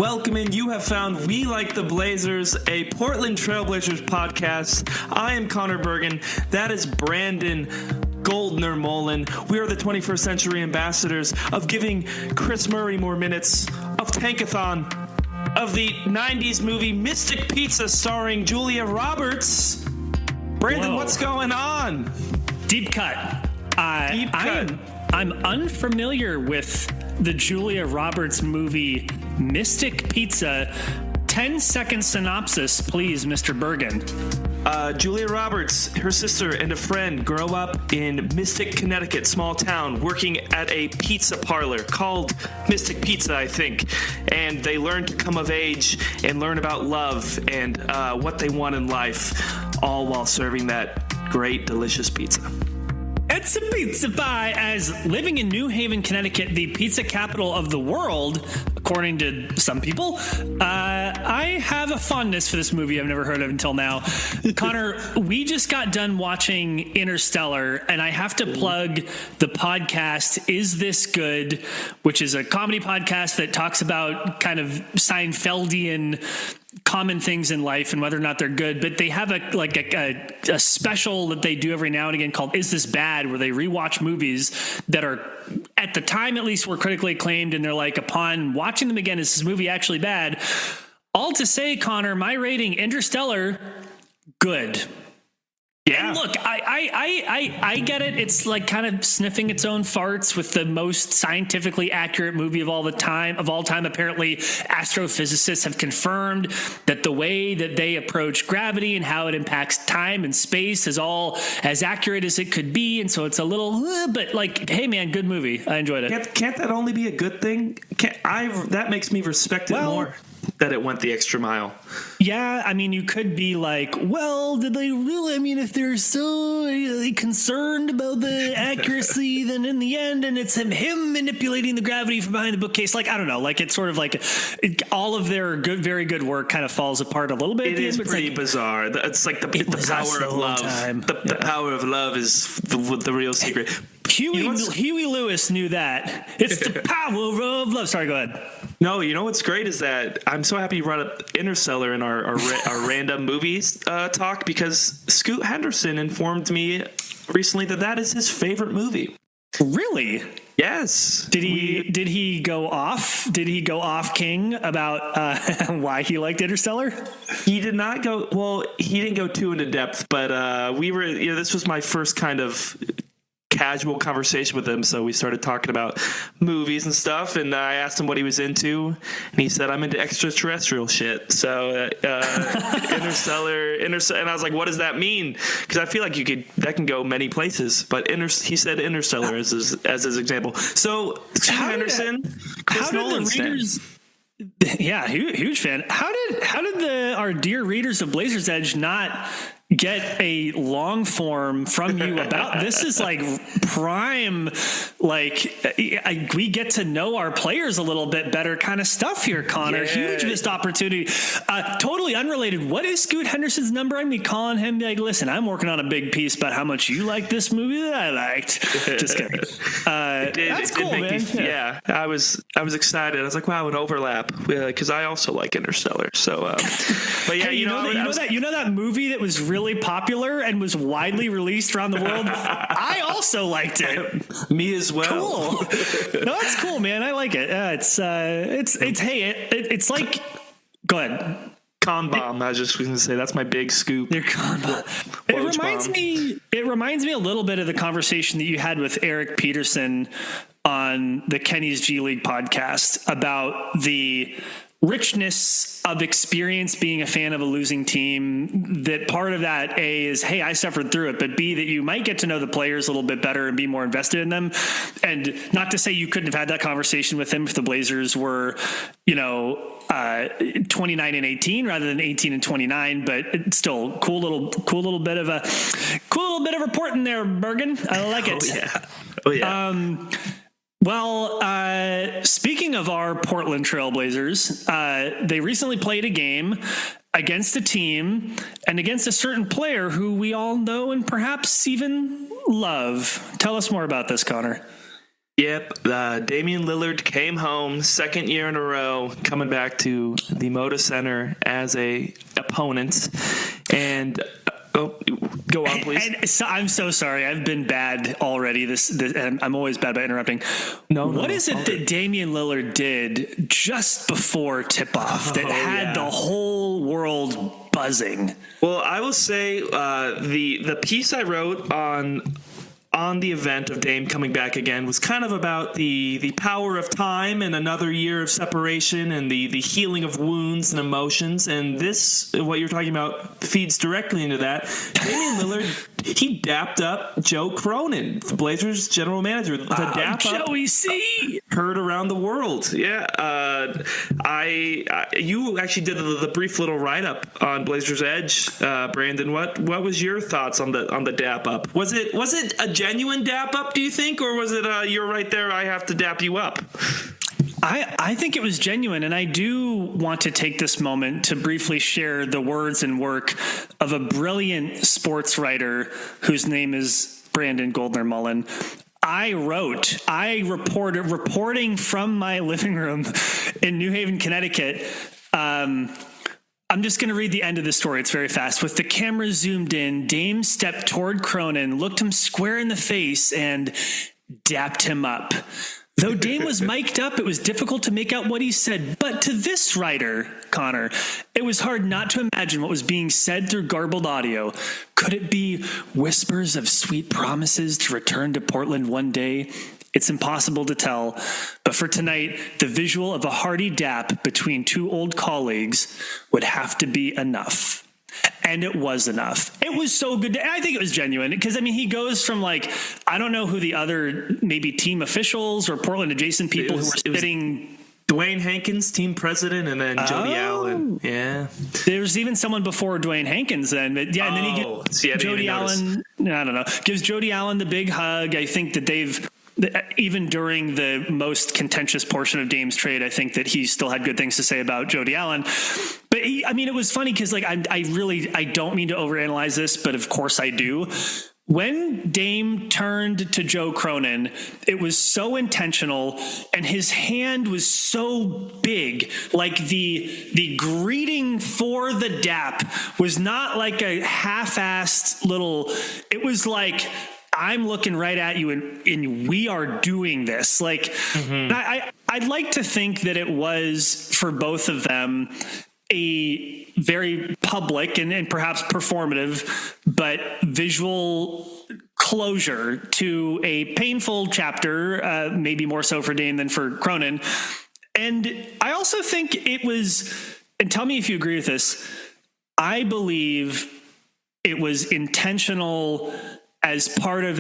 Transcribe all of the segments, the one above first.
Welcome in. You have found We Like the Blazers, a Portland Trailblazers podcast. I am Conor Bergen. That is Brandon Goldner Mullen. We are the 21st century ambassadors of giving Chris Murray more minutes, of Tankathon, of the 90s movie Mystic Pizza starring Julia Roberts. Brandon, Whoa. What's going on? Deep cut. Deep cut. I'm unfamiliar with the Julia Roberts movie Mystic Pizza. 10-second synopsis, please, Mr. Bergen. Julia Roberts, her sister, and a friend grow up in Mystic, Connecticut, small town, working at a pizza parlor called Mystic Pizza, I think. And they learn to come of age and learn about love and what they want in life, all while serving that great, delicious pizza. It's a pizza pie. As living in New Haven, Connecticut, the pizza capital of the world, according to some people, I have a fondness for this movie I've never heard of until now. Connor, we just got done watching Interstellar, and I have to plug the podcast Is This Good?, which is a comedy podcast that talks about kind of Seinfeldian common things in life and whether or not they're good, but they have a special that they do every now and again called Is This Bad?, where they rewatch movies that are, at the time at least, were critically acclaimed, and they're like, upon watching them again, is this movie actually bad? All to say, Connor, my rating, Interstellar, good. Yeah. And look, I get it. It's like kind of sniffing its own farts with the most scientifically accurate movie of all time. Apparently, astrophysicists have confirmed that the way that they approach gravity and how it impacts time and space is all as accurate as it could be. And so it's a little, but like, hey man, good movie. I enjoyed it. Can't that only be a good thing? That makes me respect it more. That it went the extra mile. Yeah, I mean, you could be like, well, did they really? I mean, if they're so concerned about the accuracy, then in the end, and it's him manipulating the gravity from behind the bookcase, like, I don't know, like it's sort of like all of their very good work kind of falls apart a little bit. It is pretty bizarre. It's like the power of love. The power of love is the real secret. Huey Lewis knew that. It's the power of love. Sorry, go ahead. No, you know what's great is that I'm so happy you brought up Interstellar in our random movies talk, because Scoot Henderson informed me recently that is his favorite movie. Really? Yes. Did he go off? Did he go off King about why he liked Interstellar? He did not go. Well, he didn't go too into depth, but we were. This was my first kind of casual conversation with him, so we started talking about movies and stuff, and I asked him what he was into, and he said, I'm into extraterrestrial shit. So Interstellar, and I was like, what does that mean? Because I feel like that can go many places, but he said Interstellar as his example. So Henderson, Chris Nolan's fan. Yeah, huge fan. How did our dear readers of Blazers Edge not get a long form from you about this? Is like prime, like we get to know our players a little bit better kind of stuff here, Connor. Yeah. Huge missed opportunity. Totally unrelated. What is Scoot Henderson's number? I'm calling him, like, listen, I'm working on a big piece about how much you like this movie that I liked. Just kidding. That's cool, man. I was excited. I was like, wow, an overlap, because I also like Interstellar. So, but yeah, hey, you know that movie that was really popular and was widely released around the world. I also liked it. Me as well. Cool. No, it's cool, man. I like it. It's like. Go ahead. Con bomb. I was just going to say that's my big scoop. Your con bomb. It reminds me a little bit of the conversation that you had with Eric Peterson on the Kenny's G League podcast about the richness of experience being a fan of a losing team. That part of that, A, is, hey, I suffered through it, but B, that you might get to know the players a little bit better and be more invested in them. And not to say you couldn't have had that conversation with him if the Blazers were, 29 and 18 rather than 18 and 29, but it's still cool little bit of reporting there, Bergen. I like it. Oh yeah. Well, speaking of our Portland Trailblazers, they recently played a game against a team and against a certain player who we all know and perhaps even love. Tell us more about this, Connor. Yep, Damian Lillard came home, second year in a row, coming back to the Moda Center as a opponent. And go on, please. And so, I'm so sorry. I've been bad already. And I'm always bad about interrupting. What is it that Damian Lillard did just before tip-off that had the whole world buzzing? Well, I will say the piece I wrote on the event of Dame coming back again was kind of about the power of time and another year of separation and the healing of wounds and emotions. And this, what you're talking about, feeds directly into that. Damian Lillard, he dapped up Joe Cronin, the Blazers general manager. The dap Joey C. heard around the world. Yeah. You actually did the brief little write-up on Blazers Edge, Brandon. What was your thoughts on the dap up? Was it a genuine dap up, do you think, or was it you're right there, I have to dap you up? I think it was genuine, and I do want to take this moment to briefly share the words and work of a brilliant sports writer whose name is Brandon Goldner Mullen. Reporting from my living room in New Haven, Connecticut. I'm just going to read the end of the story. It's very fast. With the camera zoomed in, Dame stepped toward Cronin, looked him square in the face, and dapped him up. Though Dame was mic'd up, it was difficult to make out what he said. But to this writer, Connor, it was hard not to imagine what was being said through garbled audio. Could it be whispers of sweet promises to return to Portland one day? It's impossible to tell. But for tonight, the visual of a hearty dap between two old colleagues would have to be enough. And it was enough. It was so good. I think it was genuine because, I mean, he goes from I don't know who the other maybe team officials or Portland adjacent people who were sitting. Dwayne Hankins, team president, and then Jody Allen. Yeah. There's even someone before Dwayne Hankins then. But yeah, and then he gives Jody Allen, I don't know, gives Jody Allen the big hug. I think that even during the most contentious portion of Dame's trade, I think that he still had good things to say about Jody Allen. But it was funny because I don't mean to overanalyze this, but of course I do. When Dame turned to Joe Cronin, it was so intentional and his hand was so big. Like the greeting for the dap was not like a half-assed little, it was like, I'm looking right at you and we are doing this. I'd like to think that it was for both of them a very public and perhaps performative, but visual closure to a painful chapter, maybe more so for Dame than for Cronin. And I also think it was, and tell me if you agree with this, I believe it was intentional as part of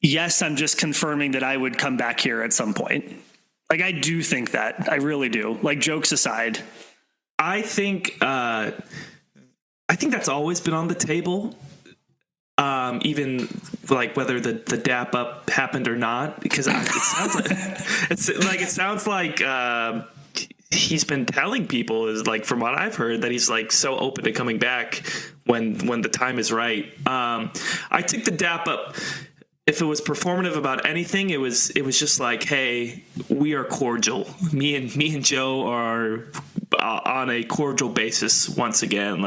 yes, I'm just confirming that I would come back here at some point. I do think that. I really do. Jokes aside. I think that's always been on the table. Even whether the dap up happened or not, because it sounds like he's been telling people from what I've heard that he's so open to coming back when the time is right. I took the dap up. If it was performative about anything, it was just hey, we are cordial. Me and Joe are on a cordial basis once again.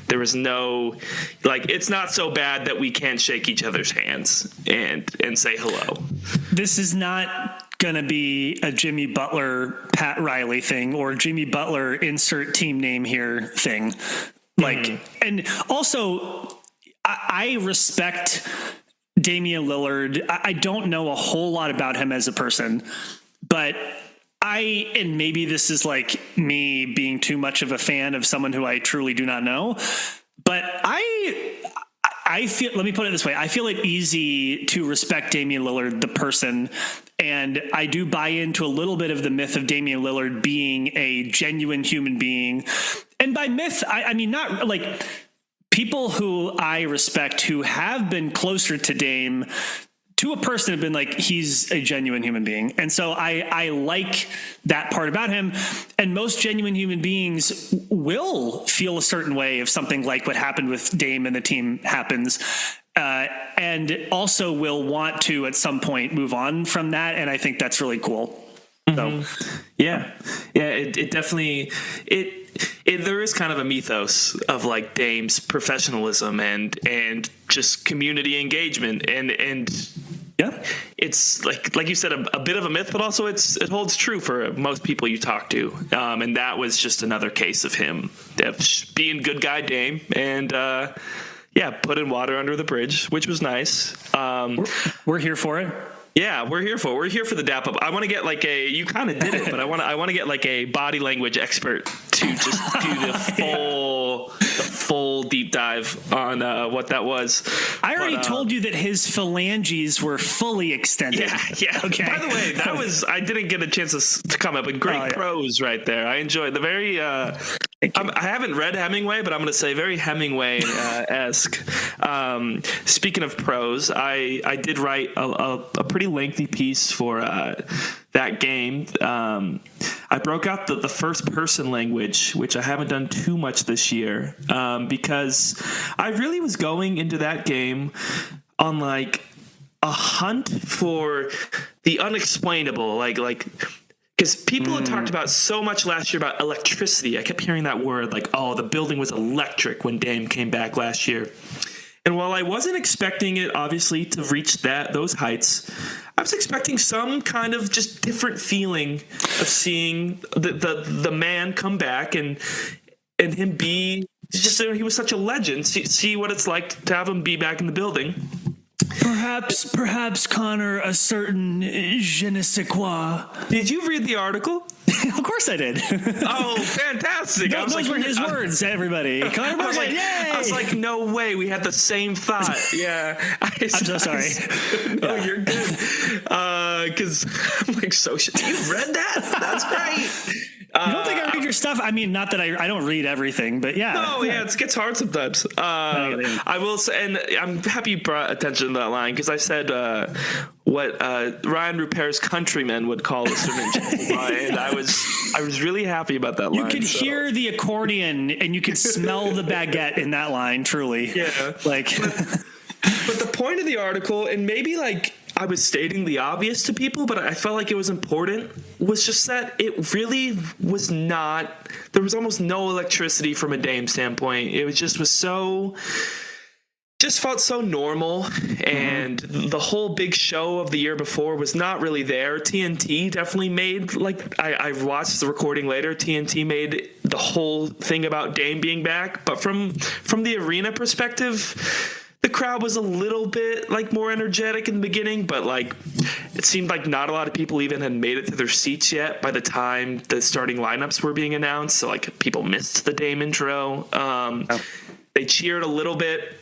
There was no it's not so bad that we can't shake each other's hands and say hello. This is not going to be a Jimmy Butler, Pat Riley thing or Jimmy Butler insert team name here thing. And also I respect Damian Lillard. I don't know a whole lot about him as a person, but and maybe this is me being too much of a fan of someone who I truly do not know, but I feel, let me put it this way. I feel it easy to respect Damian Lillard, the person. And I do buy into a little bit of the myth of Damian Lillard being a genuine human being. And by myth, I mean, not people who I respect who have been closer to Dame to a person have been he's a genuine human being. And so I like that part about him. And most genuine human beings will feel a certain way if something like what happened with Dame and the team happens. and also will want to at some point move on from that. And I think that's really cool. So, yeah, it definitely there is kind of a mythos of like Dame's professionalism and just community engagement and yeah, it's like you said, a bit of a myth, but also it holds true for most people you talk to. And that was just another case of him being good guy Dame and putting water under the bridge, which was nice. We're here for it. Yeah, we're here for the dap up. I want to get like you kind of did it, but I want to get like a body language expert to just do the full deep dive on what that was. I already told you that his phalanges were fully extended. Yeah. Okay. By the way, I didn't get a chance to comment, but great prose right there. I enjoyed the very. I haven't read Hemingway, but I'm going to say very Hemingway-esque. Speaking of prose, I did write a pretty lengthy piece for that game. I broke out the first-person language, which I haven't done too much this year, because I really was going into that game on like a hunt for the unexplainable, like. Because people had talked about so much last year about electricity. I kept hearing that word, like, oh, the building was electric when Dame came back last year. And while I wasn't expecting it, obviously, to reach those heights, I was expecting some kind of just different feeling of seeing the man come back and him be just, he was such a legend. See what it's like to have him be back in the building. Perhaps, Connor, a certain je ne sais quoi. Did you read the article? Of course I did. Oh, fantastic. Those were his words, everybody. Connor Brandon, yay! I was like, no way. We had the same thought. Yeah. I'm so sorry. Oh, you're good. Because I'm like, so you read that? That's great. You don't think I read your stuff? I mean, not that I don't read everything, but yeah. No, yeah, it gets hard sometimes. I will say, and I'm happy you brought attention to that line, because I said what Ryan Rupert's countrymen would call a certain and I was really happy about that line. You could hear the accordion, and you could smell the baguette in that line, truly. Yeah. Like, but the point of the article, and maybe like I was stating the obvious to people, but I felt like it was important, was just that it really was not, there was almost no electricity from a Dame standpoint. It was just felt so normal, and the whole big show of the year before was not really there. TNT definitely made, like, I watched the recording later, TNT made the whole thing about Dame being back, but from the arena perspective, the crowd was a little bit like more energetic in the beginning, but like it seemed like not a lot of people even had made it to their seats yet by the time the starting lineups were being announced. So like people missed the Dame intro. They cheered a little bit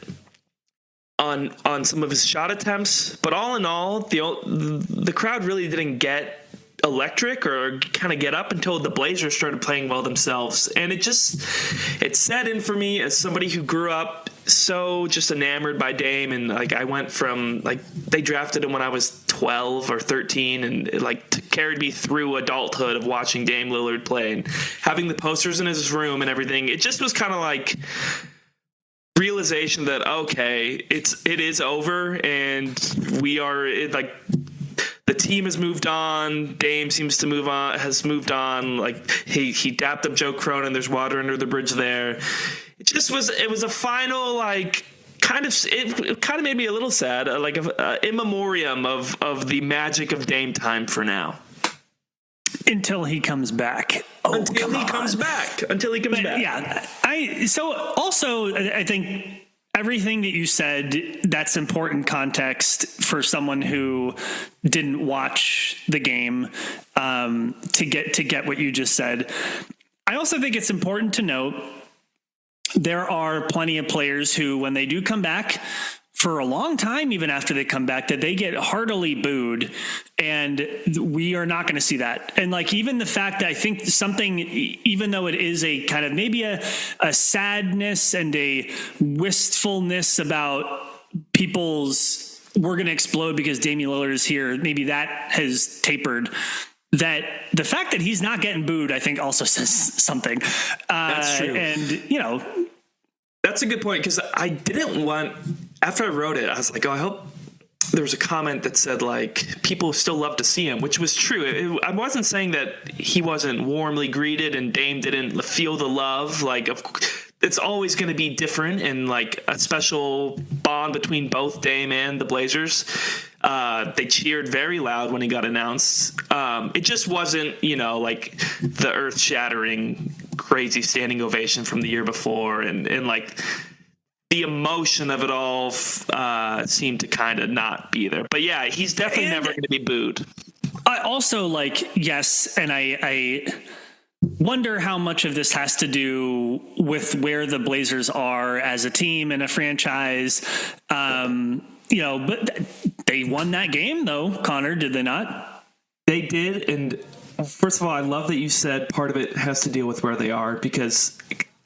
on some of his shot attempts, but all in all, the crowd really didn't get electric or kind of get up until the Blazers started playing well themselves. And it set in for me as somebody who grew up so just enamored by Dame, and like I went from like they drafted him when I was 12 or 13, and it like carried me through adulthood of watching Dame Lillard play and having the posters in his room and everything. It just was kind of like realization that okay, it is over, and like the team has moved on. Dame seems to has moved on. Like he dapped up Joe Cronin. There's water under the bridge there. It was a final, like, it kind of made me a little sad, like in memoriam of the magic of Dame time for now. Until he comes back. Until he comes back. Yeah. I think everything that you said, that's important context for someone who didn't watch the game to get what you just said. I also think it's important to note there are plenty of players who, when they do come back, for a long time, even after they come back, that they get heartily booed, and we are not going to see that. And like, even the fact that I think something, even though it is a kind of maybe a sadness and a wistfulness about people's, we're going to explode because Damian Lillard is here, maybe that has tapered. That the fact that he's not getting booed, I think, also says something. That's true. And, that's a good point, because I didn't want after I wrote it, I was like, oh, I hope there was a comment that said, like, people still love to see him, which was true. I wasn't saying that he wasn't warmly greeted and Dame didn't feel the love. Like, it's always going to be different and, like, a special bond between both Dame and the Blazers. They cheered very loud when he got announced. It just wasn't, like, the earth-shattering, crazy standing ovation from the year before. And like, the emotion of it all seemed to kind of not be there. But yeah, he's definitely never going to be booed. I also yes, and I wonder how much of this has to do with where the Blazers are as a team and a franchise. But they won that game though, Connor, did they not? They did, and first of all, I love that you said part of it has to deal with where they are, because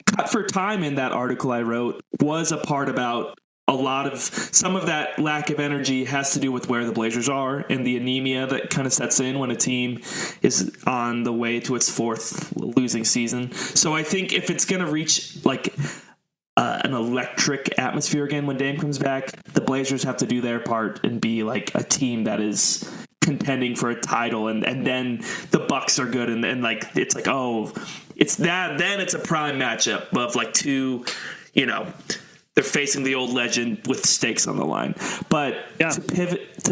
Cut for Time in that article I wrote was a part about some of that lack of energy has to do with where the Blazers are and the anemia that kind of sets in when a team is on the way to its fourth losing season. So I think if it's going to reach like an electric atmosphere again when Dame comes back, the Blazers have to do their part and be like a team that contending for a title, and then the Bucks are good, and like it's like, oh, it's that, then it's a prime matchup of like two, they're facing the old legend with stakes on the line. But yeah, to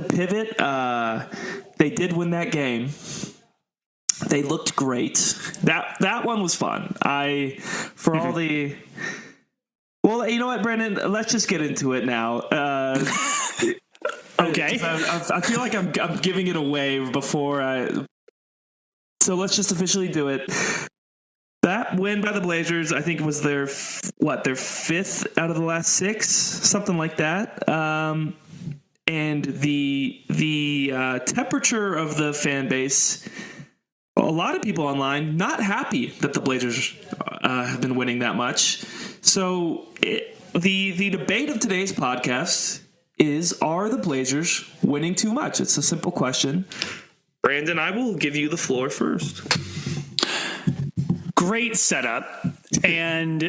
pivot, they did win that game. They looked great. That one was fun. Well, you know what, Brandon? Let's just get into it now. Okay. I feel like I'm giving it away before so let's just officially do it. That win by the Blazers, I think, was their fifth out of the last six, something like that. And the temperature of the fan base, a lot of people online not happy that the Blazers have been winning that much. So the debate of today's podcast is, are the Blazers winning too much? It's a simple question. Brandon, I will give you the floor first. Great setup. And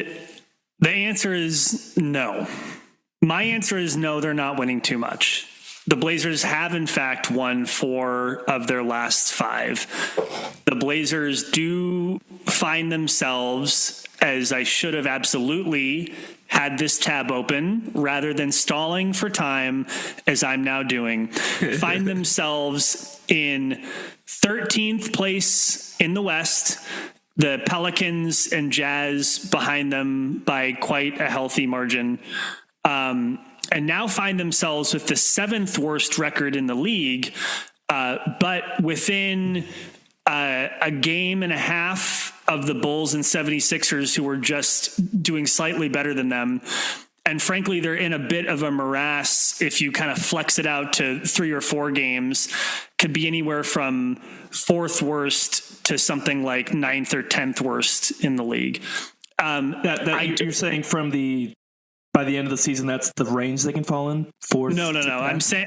the answer is no. My answer is no, they're not winning too much. The Blazers have, in fact, won 4 of their last 5. The Blazers do find themselves, as I should have absolutely had this tab open rather than stalling for time, as I'm now doing, find themselves in 13th place in the West. The Pelicans and Jazz behind them by quite a healthy margin. And now find themselves with the 7th worst record in the league, but within a game and a half of the Bulls and 76ers, who were just doing slightly better than them. And frankly, they're in a bit of a morass. If you kind of flex it out to 3 or 4 games, could be anywhere from 4th worst to something like 9th or 10th worst in the league. You're saying by the end of the season, that's the range they can fall in? 4th? No.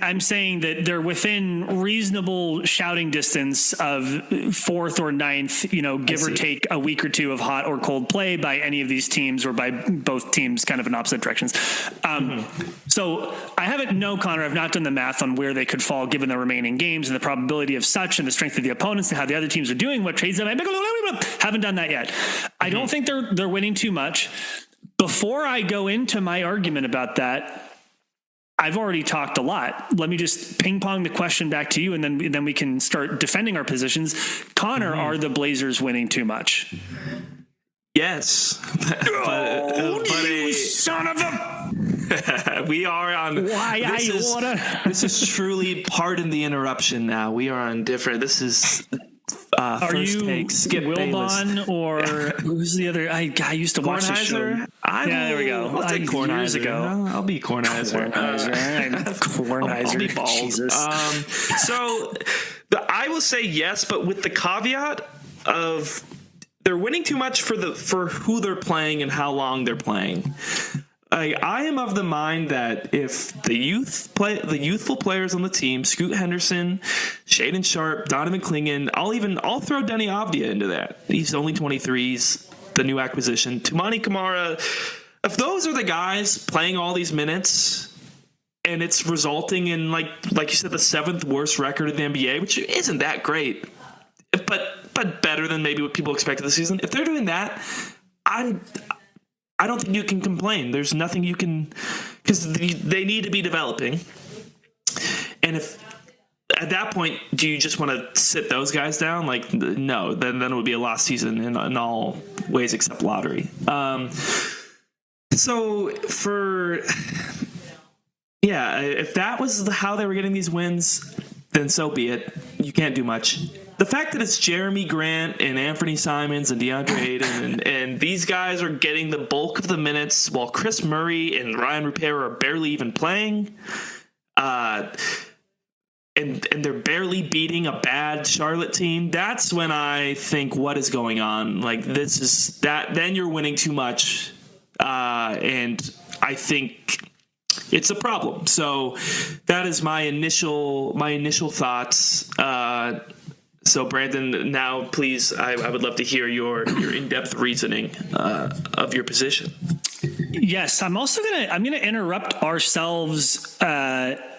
I'm saying that they're within reasonable shouting distance of 4th or 9th, give or take a week or 2 of hot or cold play by any of these teams, or by both teams kind of in opposite directions. So I haven't, Connor, I've not done the math on where they could fall given the remaining games and the probability of such and the strength of the opponents and how the other teams are doing, what trades them. Haven't done that yet. I don't think they're winning too much. Before I go into my argument about that, I've already talked a lot. Let me just ping pong the question back to you, and then we can start defending our positions. Connor, are the Blazers winning too much? Yes. You son of a... We are on... This is truly, pardon the interruption now. We are on different... This is... Are first you take, Skip Wilbon or who's the other? I used to watch the show. There we go. I'll take Kornheiser. Years ago. I'll be Kornheiser. I'll be bald. Jesus. So I will say yes, but with the caveat of they're winning too much for who they're playing and how long they're playing. I am of the mind that if the youthful players on the team, Scoot Henderson, Shaedon Sharpe, Donovan Clingan, I'll throw Denny Avdia into that. He's only 23. He's the new acquisition. Toumani Camara. If those are the guys playing all these minutes, and it's resulting in like you said, the 7th worst record in the NBA, which isn't that great, but better than maybe what people expected this season. If they're doing that, I don't think you can complain. There's nothing you can, because they need to be developing. And if at that point, do you just want to sit those guys down? Like, no, then it would be a lost season in all ways except lottery. If that was how they were getting these wins, then so be it. You can't do much. The fact that it's Jeremy Grant and Anthony Simons and DeAndre Ayton and these guys are getting the bulk of the minutes while Chris Murray and Ryan Rupert are barely even playing, and they're barely beating a bad Charlotte team, that's when I think, what is going on? Like, this is that, then you're winning too much, and I think it's a problem. So that is my initial thoughts. So Brandon, now please, I would love to hear your in-depth reasoning of your position. Yes, I'm gonna interrupt ourselves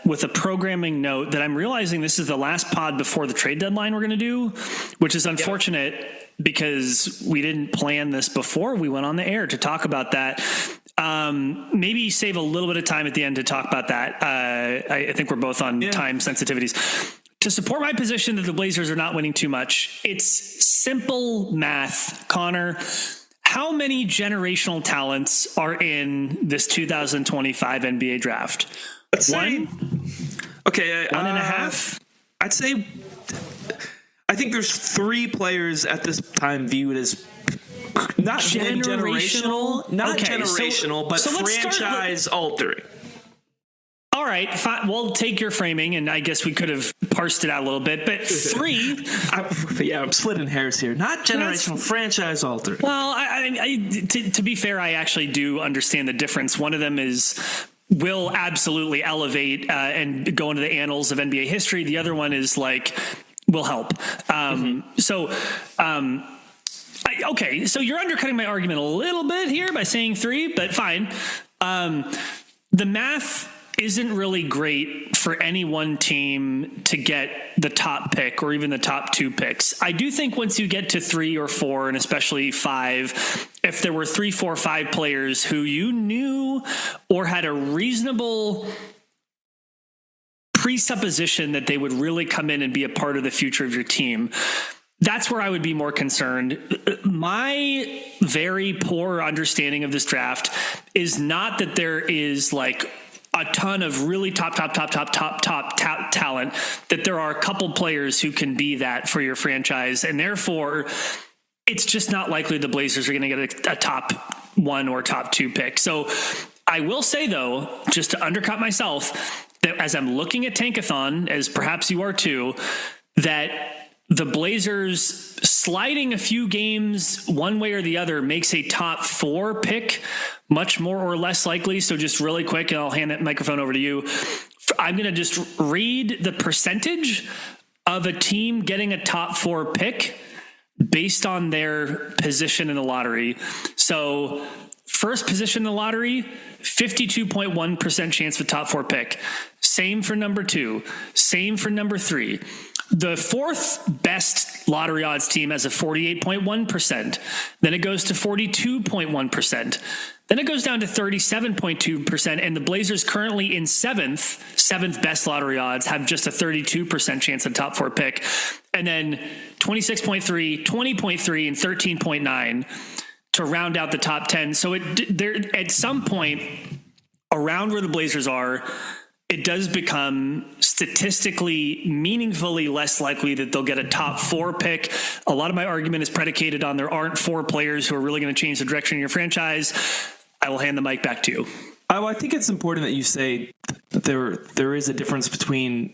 with a programming note that I'm realizing this is the last pod before the trade deadline we're gonna do, which is unfortunate because we didn't plan this before we went on the air to talk about that. Maybe save a little bit of time at the end to talk about that. I think we're both on time sensitivities. To support my position that the Blazers are not winning too much, it's simple math, Connor. How many generational talents are in this 2025 NBA draft? Let's say, okay, 1.5. I'd say, I think there's 3 players at this time viewed as not generational, but franchise altering. All right, fine. We'll take your framing, and I guess we could have parsed it out a little bit, but 3. I'm splitting hairs here. Not generational, franchise altering. Well, to be fair, I actually do understand the difference. One of them will absolutely elevate and go into the annals of NBA history. The other one is will help. Okay, so you're undercutting my argument a little bit here by saying 3, but fine. The math isn't really great for any one team to get the top pick or even the top 2 picks. I do think once you get to 3 or 4, and especially 5, if there were 3, 4, 5 players who you knew or had a reasonable presupposition that they would really come in and be a part of the future of your team, that's where I would be more concerned. My very poor understanding of this draft is not that there is a ton of really top talent, that there are a couple players who can be that for your franchise. And therefore it's just not likely the Blazers are going to get a top 1 or top 2 pick. So I will say though, just to undercut myself, that as I'm looking at Tankathon, as perhaps you are too, that the Blazers sliding a few games one way or the other makes a top 4 pick much more or less likely. So just really quick, and I'll hand that microphone over to you. I'm going to just read the percentage of a team getting a top 4 pick based on their position in the lottery. So first position in the lottery, 52.1% chance of a top 4 pick. Same for number 2. Same for number 3. The 4th best lottery odds team has a 48.1%. Then it goes to 42.1%. Then it goes down to 37.2%. And the Blazers currently in 7th best lottery odds, have just a 32% chance at top 4 pick. And then 26.3, 20.3, and 13.9 to round out the top 10. So there at some point around where the Blazers are, it does become statistically meaningfully less likely that they'll get a top 4 pick. A lot of my argument is predicated on there aren't 4 players who are really going to change the direction of your franchise. I will hand the mic back to you. I think it's important that you say that there is a difference between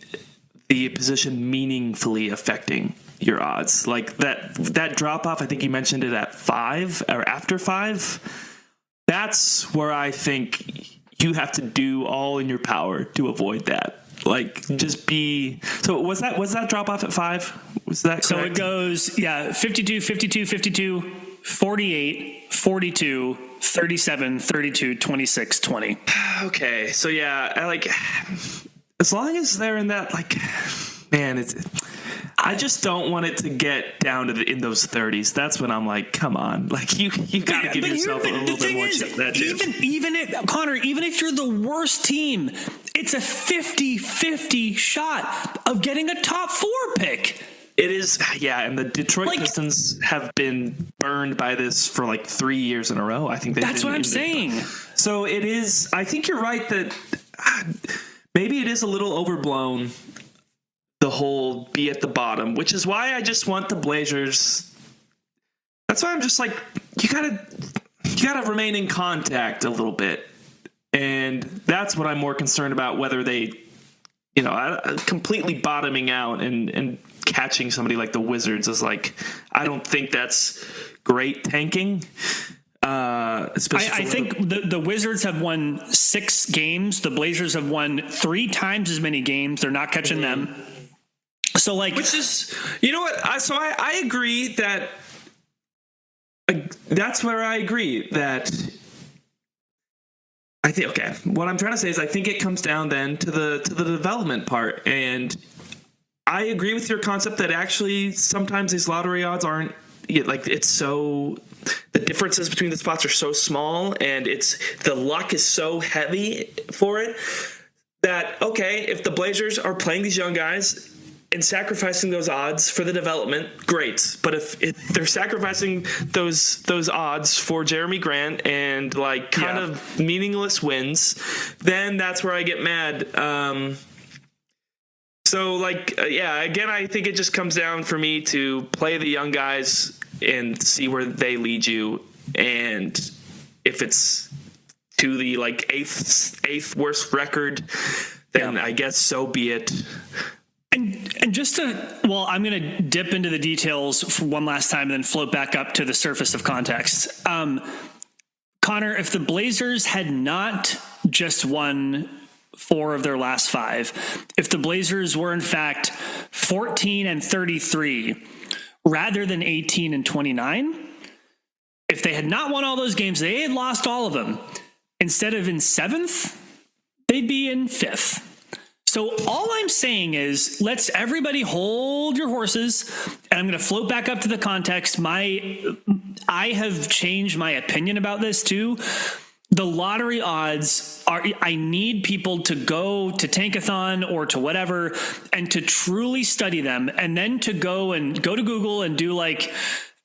the position meaningfully affecting your odds. Like that drop off, I think you mentioned it at 5 or after 5. That's where I think you have to do all in your power to avoid that. Just be. So was that drop off at 5? Was that correct? So it goes 52, 52, 52, 48, 42, 37, 32, 26, 20. Okay, so yeah, I like as long as they're in that, like, man, I just don't want it to get down to in those 30s. That's when I'm like, come on, like you got to give yourself a little bit more chance. Connor, even if you're the worst team, it's a 50-50 shot of getting a top 4 pick. It is, yeah, and the Detroit Pistons have been burned by this for like 3 years in a row. I think that's what I'm saying. So it is. I think you're right that maybe it is a little overblown. The whole be at the bottom, which is why I just want the Blazers. That's why I'm just like, you gotta remain in contact a little bit, and that's what I'm more concerned about. Whether they, completely bottoming out and catching somebody like the Wizards is like, I don't think that's great tanking. I think the Wizards have won 6 games. The Blazers have won 3 times as many games. They're not catching them. So which is, you know what? I agree that that's where I agree that I think, okay, what I'm trying to say is I think it comes down then to the development part. And I agree with your concept that actually sometimes these lottery odds aren't like, it's so, the differences between the spots are so small and the luck is so heavy for it that, okay, if the Blazers are playing these young guys and sacrificing those odds for the development, great. But if they're sacrificing those odds for Jeremy Grant and like kind of meaningless wins, then that's where I get mad. So like, again, I think it just comes down for me to play the young guys and see where they lead you. And if it's to the like eighth worst record, then I guess so be it. And just I'm going to dip into the details for one last time and then float back up to the surface of context. Connor, if the Blazers had not just won 4 of their last 5, if the Blazers were in fact 14-33 rather than 18-29, if they had not won all those games, they had lost all of them. Instead of in 7th, they'd be in 5th. So all I'm saying is let's everybody hold your horses, and I'm going to float back up to the context. I have changed my opinion about this too. The lottery odds I need people to go to Tankathon or to whatever and to truly study them, and then to go to Google and do like,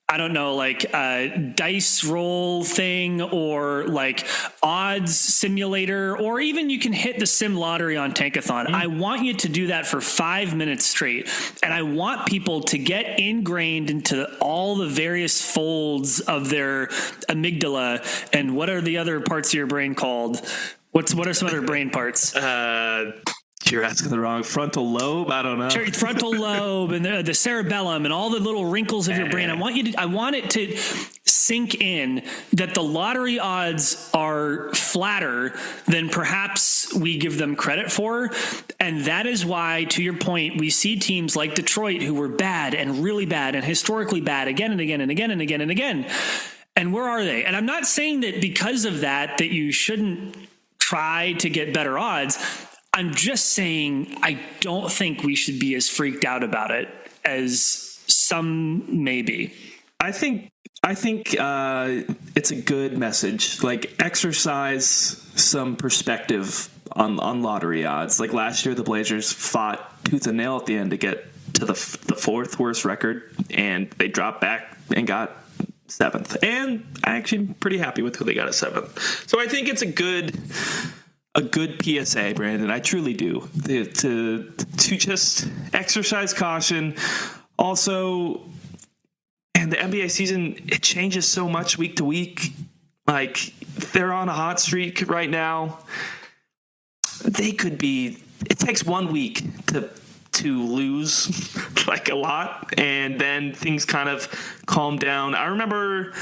I don't know, like a dice roll thing or like odds simulator, or even you can hit the sim lottery on Tankathon. I want you to do that for 5 minutes straight. And I want people to get ingrained into all the various folds of their amygdala. And what are the other parts of your brain called? What are some other brain parts? You're asking the wrong frontal lobe. I don't know. Frontal lobe and the cerebellum and all the little wrinkles of your brain. I want it to sink in that the lottery odds are flatter than perhaps we give them credit for. And that is why, to your point, we see teams like Detroit who were bad and really bad and historically bad again and again and again and again and again. And where are they? And I'm not saying that because of that you shouldn't try to get better odds. I'm just saying I don't think we should be as freaked out about it as some may be. I think it's a good message. Like, exercise some perspective on lottery odds. Like last year, the Blazers fought tooth and nail at the end to get to the 4th worst record, and they dropped back and got 7th. And I actually am pretty happy with who they got at 7th. So I think it's a good PSA, Brandon. I truly do. To just exercise caution. Also, and the NBA season, it changes so much week to week. Like, they're on a hot streak right now. It takes 1 week to lose like a lot, and then things kind of calm down. I remember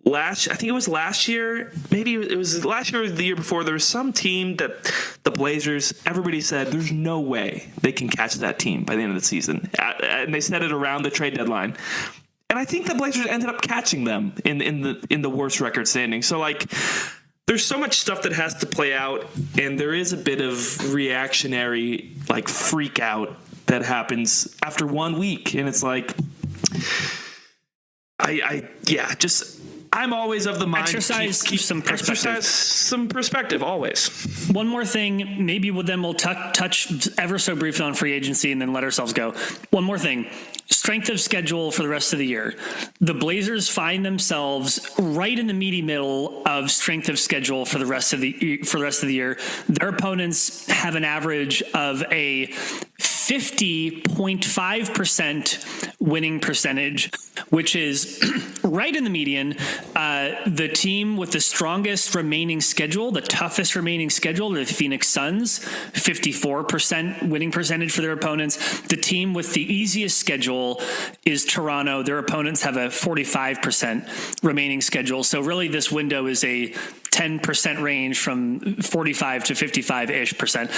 I think it was last year, maybe it was last year or the year before, there was some team that the Blazers, everybody said there's no way they can catch that team by the end of the season. And they said it around the trade deadline. and I think the Blazers ended up catching them in the worst record standing. So like, there's so much stuff that has to play out, and there is a bit of reactionary like freak out that happens after 1 week, and it's like, I'm always of the mind. Exercise some perspective, always. One more thing, maybe we'll touch ever so briefly on free agency and then let ourselves go. One more thing. Strength of schedule for the rest of the year. The Blazers find themselves right in the meaty middle of strength of schedule for the rest of the year. Their opponents have an average of a 50.5% winning percentage, which is right in the median. The team with the strongest remaining schedule, the toughest remaining schedule, the Phoenix Suns, 54% winning percentage for their opponents. The team with the easiest schedule is Toronto. Their opponents have a 45% remaining schedule. So really this window is a 10% range from 45 to 55-ish percent.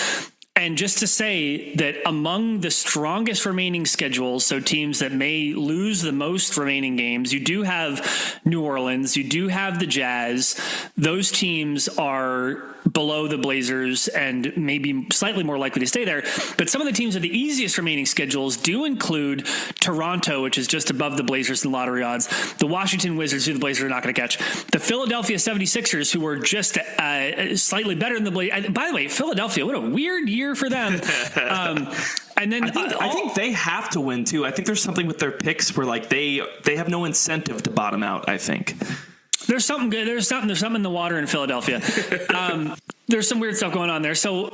And just to say that among the strongest remaining schedules, so teams that may lose the most remaining games, you do have New Orleans, you do have the Jazz. Those teams are below the Blazers and maybe slightly more likely to stay there. But some of the teams with the easiest remaining schedules do include Toronto, which is just above the Blazers in lottery odds, the Washington Wizards, who the Blazers are not going to catch, the Philadelphia 76ers, who were just slightly better than the Blazers. By the way, Philadelphia, what a weird year for them. And then I think they have to win too. I think there's something with their picks where like they have no incentive to bottom out, I think. There's something good. There's something in the water in Philadelphia. There's some weird stuff going on there. So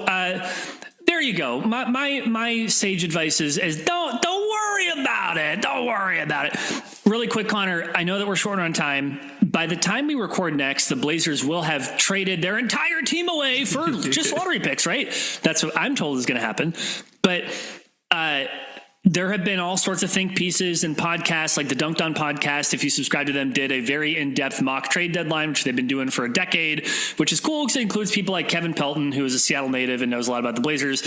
there you go. My sage advice is don't worry about it. Don't worry about it. Really quick, Connor, I know that we're short on time. By the time we record next, the Blazers will have traded their entire team away for just lottery picks, right? That's what I'm told is going to happen. But there have been all sorts of think pieces and podcasts, like the Dunked On podcast, if you subscribe to them, did a very in-depth mock trade deadline, which they've been doing for a decade, which is cool because it includes people like Kevin Pelton, who is a Seattle native and knows a lot about the Blazers.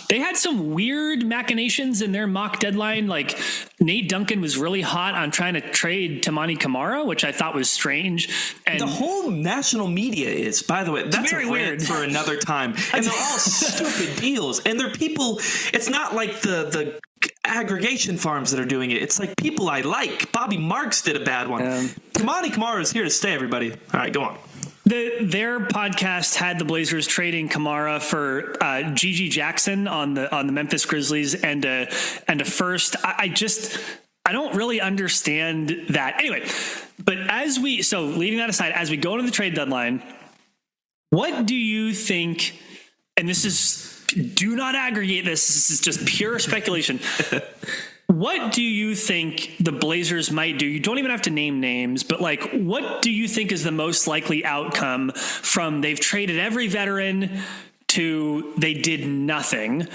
They had some weird machinations in their mock deadline. Like Nate Duncan was really hot on trying to trade Tamani Kamara, which I thought was strange. And the whole national media is, by the way, that's very weird for another time. And they're all stupid deals. And they're people, it's not like the aggregation farms that are doing it. It's like people I like. Bobby Marks did a bad one. Tamani Kamara is here to stay, everybody. All right, go on. Their podcast had the Blazers trading Kamara for Gigi Jackson on the Memphis Grizzlies and a first. I don't really understand that. Anyway, but leaving that aside, as we go into the trade deadline, what do you think? And this is, do not aggregate this. This is just pure speculation. What do you think the Blazers might do? You don't even have to name names, but like, what do you think is the most likely outcome from they've traded every veteran to they did nothing?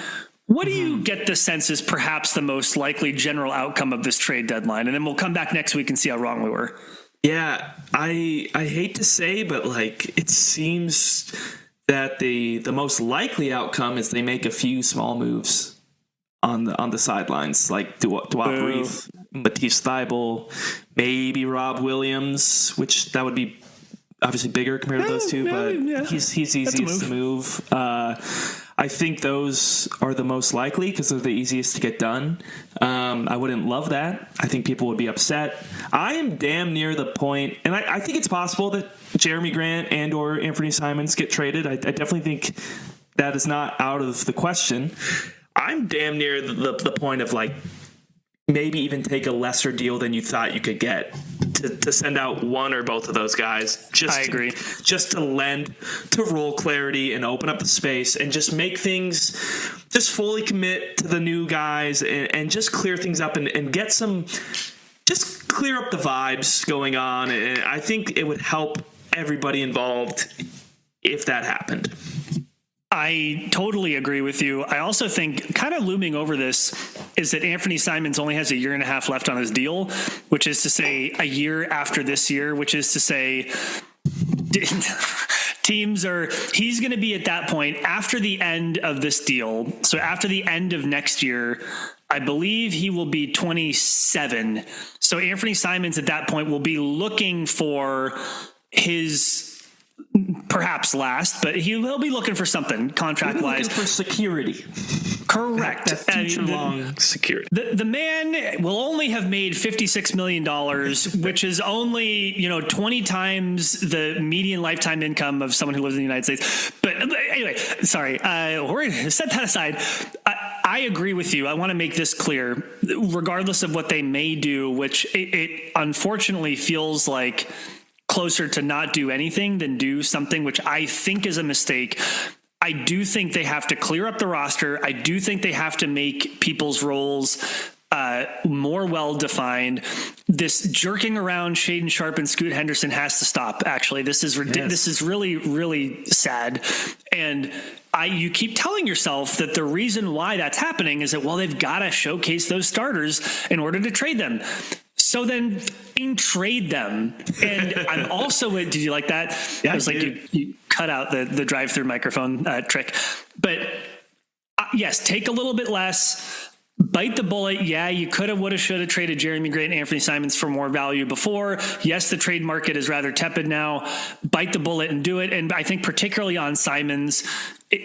What do you get the sense is perhaps the most likely general outcome of this trade deadline? And then we'll come back next week and see how wrong we were. Yeah, I hate to say, but like, it seems that the most likely outcome is they make a few small moves on the sidelines, like Duop Reith, Matisse Thybulle, maybe Rob Williams, which that would be obviously bigger compared to those two, but he's easiest to move. I think those are the most likely because they're the easiest to get done. I wouldn't love that. I think people would be upset. I am damn near the point, and I think it's possible that Jeremy Grant and or Anthony Simons get traded. I definitely think that is not out of the question. I'm damn near the point of like maybe even take a lesser deal than you thought you could get to send out one or both of those guys. I agree. Just to lend to role clarity and open up the space and just make things, just fully commit to the new guys and just clear things up and get some, just clear up the vibes going on. And I think it would help everybody involved if that happened. I totally agree with you. I also think kind of looming over this is that Anthony Simons only has a year and a half left on his deal, which is to say a year after this year, which is to say he's going to be at that point after the end of this deal. So after the end of next year, I believe he will be 27. So Anthony Simons at that point will be looking for his perhaps last, but he'll be looking for something contract-wise. Looking for security. Correct. That future-long security. The man will only have made $56 million, which is only 20 times the median lifetime income of someone who lives in the United States. But anyway, sorry. We're going to set that aside. I agree with you. I want to make this clear. Regardless of what they may do, which it unfortunately feels like closer to not do anything than do something, which I think is a mistake. I do think they have to clear up the roster. I do think they have to make people's roles more well-defined. This jerking around Shaden Sharp and Scoot Henderson has to stop. Actually, this is ridiculous. This is really, really sad. And you keep telling yourself that the reason why that's happening is that, well, they've got to showcase those starters in order to trade them. So then trade them. And I'm also, did you like that? Yeah, it was like you cut out the drive-through microphone trick. But yes, take a little bit less, bite the bullet. Yeah, you could have, would have, should have traded Jeremy Grant and Anthony Simons for more value before. Yes, the trade market is rather tepid now. Bite the bullet and do it. And I think particularly on Simons, to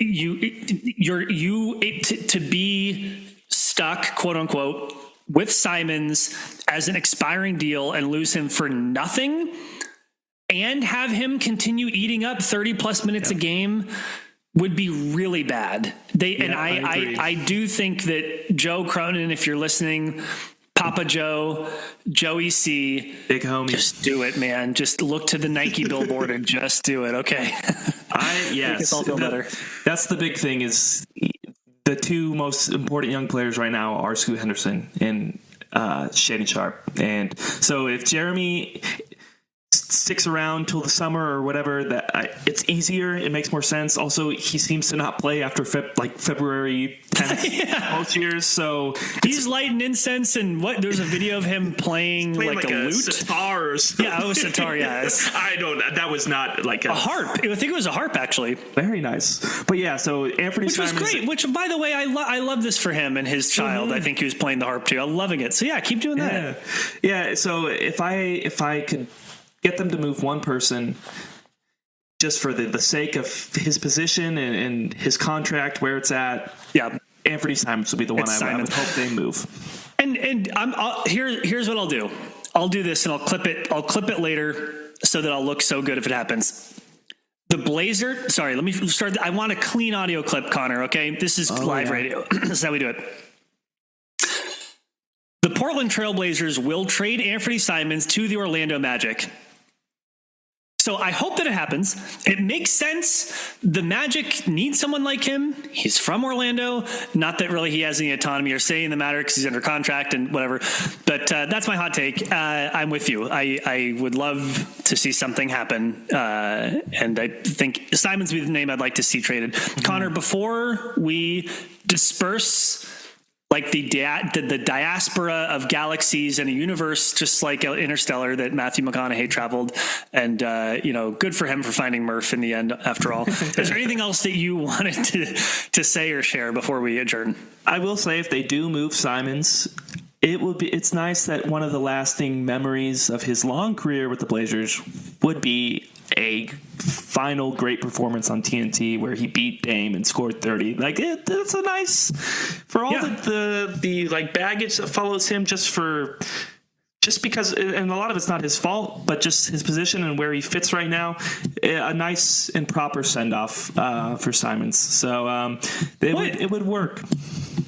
be stuck, quote unquote, with Simons as an expiring deal and lose him for nothing and have him continue eating up 30 plus minutes a game would be really bad. I do think that Joe Cronin, if you're listening, Papa Joe, Joey C, big homie, just do it, man. Just look to the Nike billboard and just do it. Okay. Yes. I'll feel better. That's the big thing is the two most important young players right now are Scoot Henderson and Shaden Sharp. And so if Jeremy sticks around till the summer or whatever, it's easier. It makes more sense. Also, he seems to not play after February 10th most years. So he's lighting incense and there's a video of him playing like a lute. Sitar or something. Yeah, sitar, yes. That was not like a harp. I think it was a harp, actually. Very nice. But yeah, so Anthony Simons. Which was great. Which, by the way, I love this for him and his child. I think he was playing the harp too. I'm loving it. So yeah, keep doing that. Yeah. So if I could get them to move one person just for the sake of his position and his contract where it's at. Yeah, Anthony Simons would be the one I would hope they move. And here's what I'll do. I'll do this and I'll clip it later so that I'll look so good if it happens. The Blazer. Sorry, let me start. I want a clean audio clip, Connor. Okay, this is live radio. This is how we do it. The Portland Trailblazers will trade Anthony Simons to the Orlando Magic. So I hope that it happens. It makes sense. The Magic need someone like him. He's from Orlando. Not that really he has any autonomy or say in the matter because he's under contract and whatever. But that's my hot take. I'm with you. I would love to see something happen. And I think Simons would be the name I'd like to see traded. Mm-hmm. Connor, before we disperse like the diaspora of galaxies and a universe, just like Interstellar that Matthew McConaughey traveled. And, good for him for finding Murph in the end, after all. Is there anything else that you wanted to say or share before we adjourn? I will say if they do move Simons, it's nice that one of the lasting memories of his long career with the Blazers would be a final great performance on TNT where he beat Dame and scored 30. Like that's a nice for all the like baggage that follows him just because, and a lot of it's not his fault, but just his position and where he fits right now, a nice and proper send off for Simons. So it would work.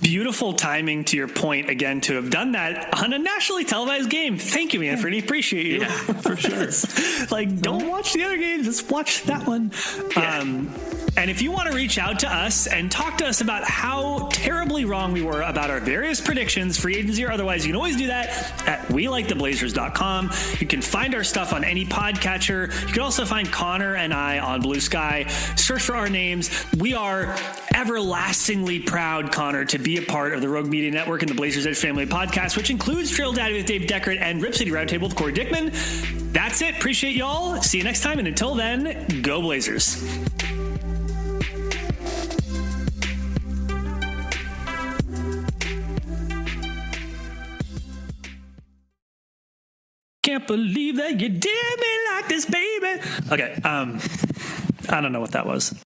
Beautiful timing, to your point, again, to have done that on a nationally televised game. Thank you, Anthony. Appreciate you. Yeah, for sure. Like, don't watch the other games. Just watch that one. Yeah. And if you want to reach out to us and talk to us about how terribly wrong we were about our various predictions, free agency or otherwise, you can always do that at WeLikeTheBlazers.com. You can find our stuff on any podcatcher. You can also find Connor and I on BlueSky. Search for our names. We are everlastingly proud, Connor, to be a part of the Rogue Media Network and the Blazers Edge Family podcast, which includes Trail Daddy with Dave Deckard and Rip City Roundtable with Cory Dickman. That's it. Appreciate y'all. See you next time. And until then, go Blazers. Can't believe that you did me like this, baby. Okay, I don't know what that was.